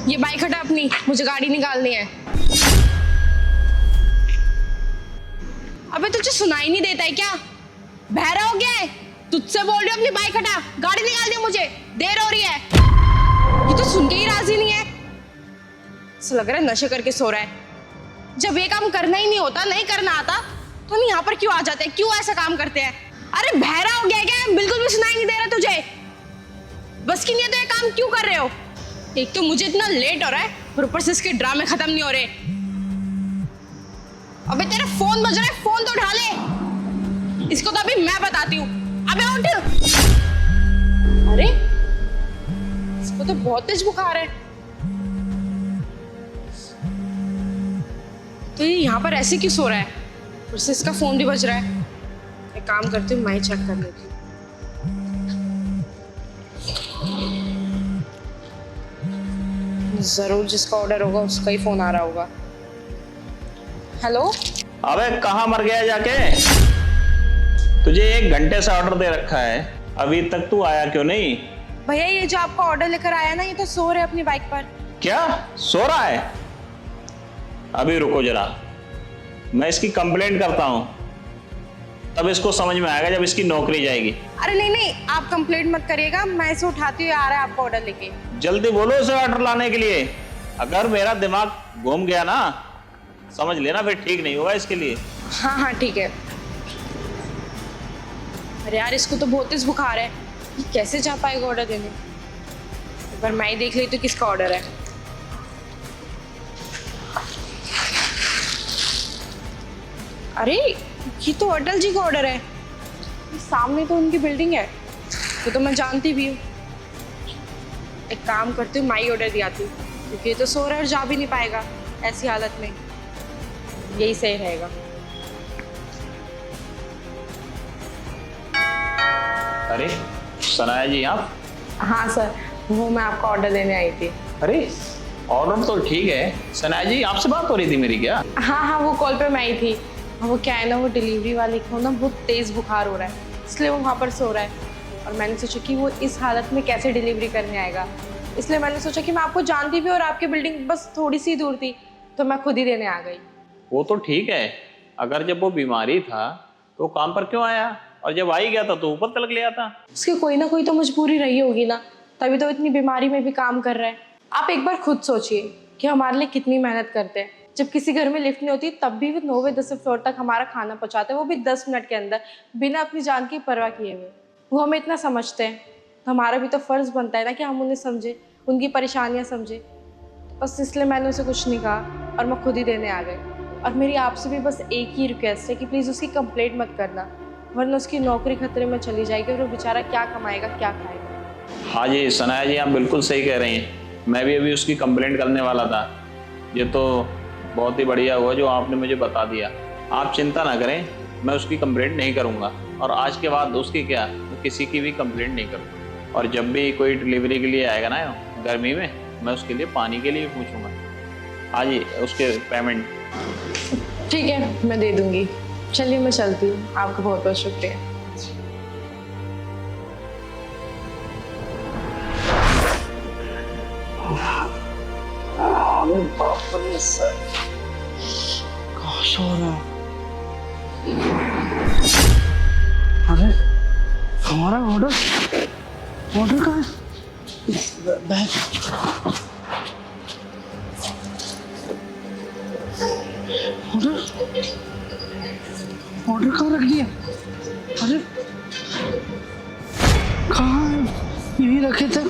ये बाइक हटा अपनी, मुझे गाड़ी निकालनी है। अबे तुझे सुनाई नहीं देता है क्या? बहरा हो गया है? तुझसे बोल रही हूँ अपनी बाइक हटा, गाड़ी निकाल दे, मुझे देर हो रही है। ये तो सुन के ही राजी नहीं है। ऐसा लग रहा है नशे करके सो रहा है। जब ये काम करना ही नहीं होता, नहीं करना आता, तो हम यहाँ पर क्यों आ जाते हैं? क्यों ऐसा काम करते हैं? अरे बहरा हो गया क्या? बिल्कुल भी सुनाई नहीं दे रहा तुझे? बस की नहीं है तो ये काम क्यों कर रहे हो? एक तो मुझे इतना लेट हो रहा है और ऊपर से इसके ड्रामे खत्म नहीं हो रहे। अबे तेरा फोन बज रहा है, फोन तो उठा ले। इसको तो अभी मैं बताती हूँ। अबे उठ। अरे इसको तो बहुत तेज बुखार है। तो ये यहाँ पर ऐसे क्यों सो रहा है? ऊपर से इसका फोन भी बज रहा है। एक काम करती हूँ, मैं ही चेक कर लेती हूँ। जरूर जिसका ऑर्डर होगा उसका ही फोन आ रहा होगा। हेलो। अबे कहाँ मर गया जाके? तुझे 1 घंटे से ऑर्डर दे रखा है, अभी तक तू आया क्यों नहीं? भैया ये जो आपका ऑर्डर लेकर आया ना, ये तो सो रहे अपनी बाइक पर। क्या सो रहा है? अभी रुको जरा, मैं इसकी कंप्लेंट करता हूँ, तब इसको समझ में आएगा जब इसकी नौकरी जाएगी। अरे नहीं नहीं, आप कंप्लेंट मत करिएगा, मैं इसे उठाती हुई आ रहा है आपका ऑर्डर लेके। जल्दी बोलो उसे ऑर्डर लाने के लिए। अगर मेरा दिमाग घूम गया ना, समझ लेना फिर ठीक नहीं होगा इसके लिए। हाँ हाँ ठीक है। अरे यार इसको तो बहुत तेज बुखार है, ये कैसे जा पाएगा ऑर्डर देने? एक बार मैं ही देख ली तो किसका ऑर्डर है। अरे ये तो अटल जी का ऑर्डर है, ये सामने तो उनकी बिल्डिंग है, तो मैं जानती भी हूँ। एक काम करती हूँ, मैं ही ऑर्डर दिलाती हूँ, क्योंकि ये तो सो रहा है और जा भी नहीं पाएगा ऐसी हालत में। यही सही रहेगा। अरे सनाया जी आप? हाँ सर, वो मैं आपका ऑर्डर देने आई थी। अरे ऑर्डर तो ठीक है, सनाया जी आपसे बात हो रही थी मेरी क्या? हाँ हाँ, वो कॉल पे मैं ही थी। वो क्या है ना, वो डिलीवरी वाले को ना बहुत तेज़ बुखार हो रहा है, इसलिए वो वहाँ पर सो रहा है। और मैंने सोचा कि वो इस हालत में कैसे डिलीवरी करने आएगा, इसलिए मैंने सोचा कि मैं आपको जानती भी और आपकी बिल्डिंग बस थोड़ी सी दूर थी, तो मैं खुद ही देने आ गई। वो तो ठीक है, अगर जब वो बीमारी था तो काम पर क्यों आया, और जब आ ही गया था तो ऊपर तलक ले आता। उसकी कोई ना कोई तो मजबूरी रही होगी ना, तभी तो इतनी बीमारी में भी काम कर रहा है। आप एक बार खुद सोचिए कि हमारे लिए कितनी मेहनत करते हैं। जब किसी घर में लिफ्ट नहीं होती तब भी वो 9वें 10वें फ्लोर तक हमारा खाना पहुंचाते हैं, वो भी 10 मिनट के अंदर, बिना अपनी जान की परवाह किए हुए। वो हमें इतना समझते हैं, तो हमारा भी तो फ़र्ज़ बनता है ना कि हम उन्हें समझें, उनकी परेशानियाँ समझें। बस इसलिए मैंने उसे कुछ नहीं कहा और मैं खुद ही देने आ गई। और मेरी आपसे भी बस एक ही रिक्वेस्ट है कि प्लीज़ उसकी कंप्लेंट मत करना, वरना उसकी नौकरी खतरे में चली जाएगी और वो बेचारा क्या कमाएगा क्या खाएगा। हाँ जी सनाया जी, आप बिल्कुल सही कह रही हैं, मैं भी अभी उसकी कंप्लेंट करने वाला था। ये तो बहुत ही बढ़िया हुआ जो आपने मुझे बता दिया। आप चिंता ना करें, मैं उसकी कंप्लेंट नहीं करूँगा, और आज के बाद उसकी क्या, मैं किसी की भी कंप्लेंट नहीं करूँगा। और जब भी कोई डिलीवरी के लिए आएगा ना गर्मी में, मैं उसके लिए पानी के लिए पूछूंगा। हाँ जी, उसके पेमेंट। ठीक है, मैं दे दूँगी। चलिए मैं चलती हूँ, आपका बहुत बहुत शुक्रिया। अरे हमारा ऑर्डर कहाँ है? बैग ऑर्डर कहाँ रख दिया? अरे कहाँ है? यहीं रखे थे,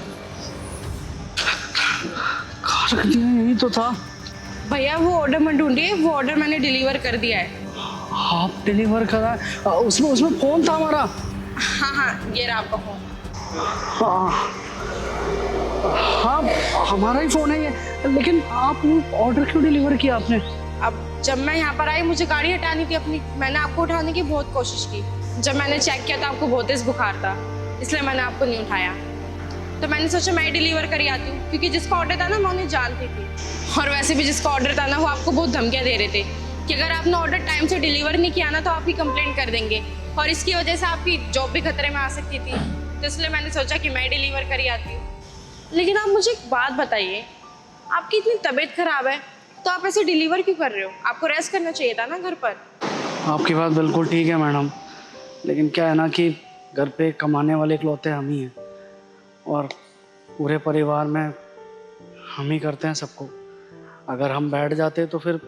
कहाँ रख दिया? यहीं तो था। भैया वो ऑर्डर मत ढूंढिए, वो ऑर्डर मैंने डिलीवर कर दिया है। आप डिलीवर करा? उसमें फोन था हमारा। हाँ हाँ, ये रहा आपका फोन। हाँ हमारा ही फोन है ये, लेकिन आप ऑर्डर क्यों डिलीवर किया आपने? अब जब मैं यहाँ पर आई, मुझे गाड़ी हटानी थी अपनी, मैंने आपको उठाने की बहुत कोशिश की। जब मैंने चेक किया तो आपको बहुत तेज बुखार था, इसलिए मैंने आपको नहीं उठाया। तो मैंने सोचा मैं डिलीवर कर आती हूँ, क्योंकि जिसका ऑर्डर था ना मैं उन्हें जानती थी। और वैसे भी जिसका ऑर्डर था ना, वो आपको बहुत धमकियाँ दे रहे थे कि अगर आपने ऑर्डर टाइम से डिलीवर नहीं किया ना तो आपकी कंप्लेंट कर देंगे, और इसकी वजह से आपकी जॉब भी खतरे में आ सकती थी। तो इसलिए मैंने सोचा कि मैं डिलीवर कर आती हूँ। लेकिन आप मुझे एक बात बताइए, आपकी इतनी तबीयत खराब है तो आप ऐसे डिलीवर क्यों कर रहे हो? आपको रेस्ट करना चाहिए था ना घर पर। आपकी बात बिल्कुल ठीक है मैडम, लेकिन क्या है ना कि घर पे कमाने वाले इकलौते हम ही हैं और पूरे परिवार में हम ही करते हैं सबको। अगर हम बैठ जाते तो फिर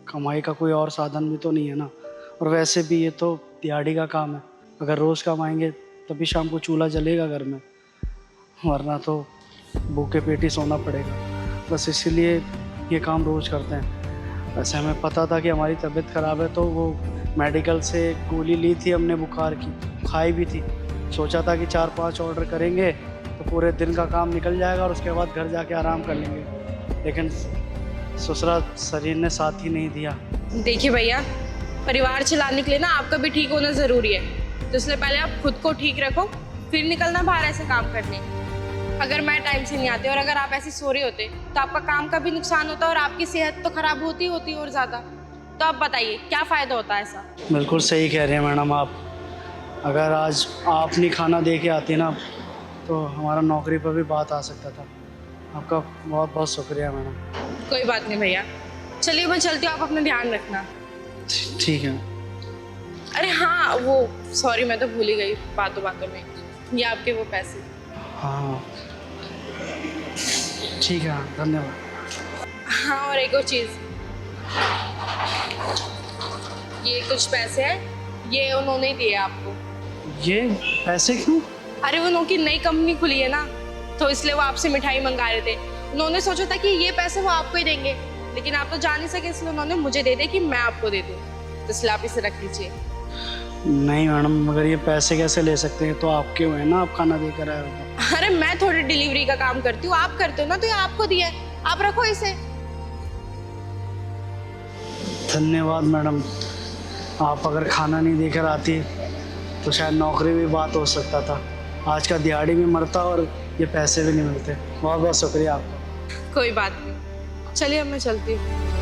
कमाई का कोई और साधन भी तो नहीं है ना। और वैसे भी ये तो दिहाड़ी का काम है, अगर रोज़ कमाएंगे तभी शाम को चूल्हा जलेगा घर में, वरना तो भूखे पेट ही सोना पड़ेगा। बस इसीलिए ये काम रोज़ करते हैं। वैसे हमें पता था कि हमारी तबीयत ख़राब है तो वो मेडिकल से गोली ली थी हमने बुखार की, खाई भी थी। सोचा था कि 4-5 ऑर्डर करेंगे तो पूरे दिन का काम निकल जाएगा और उसके बाद घर जाके आराम कर लेंगे, लेकिन ससुरा शरीर ने साथ ही नहीं दिया। देखिए भैया, परिवार चलाने के लिए ना आपका भी ठीक होना ज़रूरी है, तो इसलिए पहले आप खुद को ठीक रखो, फिर निकलना बाहर ऐसे काम करने। अगर मैं टाइम से नहीं आती और अगर आप ऐसे सो रहे होते तो आपका काम का भी नुकसान होता और आपकी सेहत तो खराब होती और ज़्यादा। तो आप बताइए क्या फ़ायदा होता है ऐसा? बिल्कुल सही कह रहे हैं मैडम आप। अगर आज आप नहीं खाना दे के आती ना तो हमारा नौकरी पर भी बात आ सकता था। आपका बहुत बहुत शुक्रिया मैडम। कोई बात नहीं भैया, चलिए मैं चलती हूँ, आप अपना ध्यान रखना। ठीक है। अरे हाँ, वो सॉरी मैं तो भूल ही गई बातों बातों में, ये आपके वो पैसे। हाँ ठीक है, धन्यवाद। हाँ, और एक और चीज़, ये कुछ पैसे हैं, ये उन्होंने ही दिए आपको। ये पैसे क्यों? अरे उनकी नई कंपनी खुली है ना, तो इसलिए वो आपसे मिठाई मंगा रहे थे। उन्होंने सोचा था कि ये पैसे वो आपको ही देंगे, लेकिन आप तो जा नहीं सके, इसलिए उन्होंने मुझे दे दिए कि मैं आपको दे दूँ, तो इसलिए आप इसे रख लीजिए। नहीं मैडम, मगर ये पैसे कैसे ले सकते हैं? तो आपके हुए ना, आप खाना देकर आए हो। अरे मैं थोड़ी डिलीवरी का काम करती हूँ, आप करते हो ना, तो ये आपको दिया है, आप रखो इसे। धन्यवाद मैडम। आप अगर खाना नहीं देकर आती तो शायद नौकरी भी बात हो सकता था, आज का दिहाड़ी भी मरता और ये पैसे भी नहीं मिलते। बहुत बहुत शुक्रिया आपका। कोई बात नहीं, चलिए अब मैं चलती हूँ।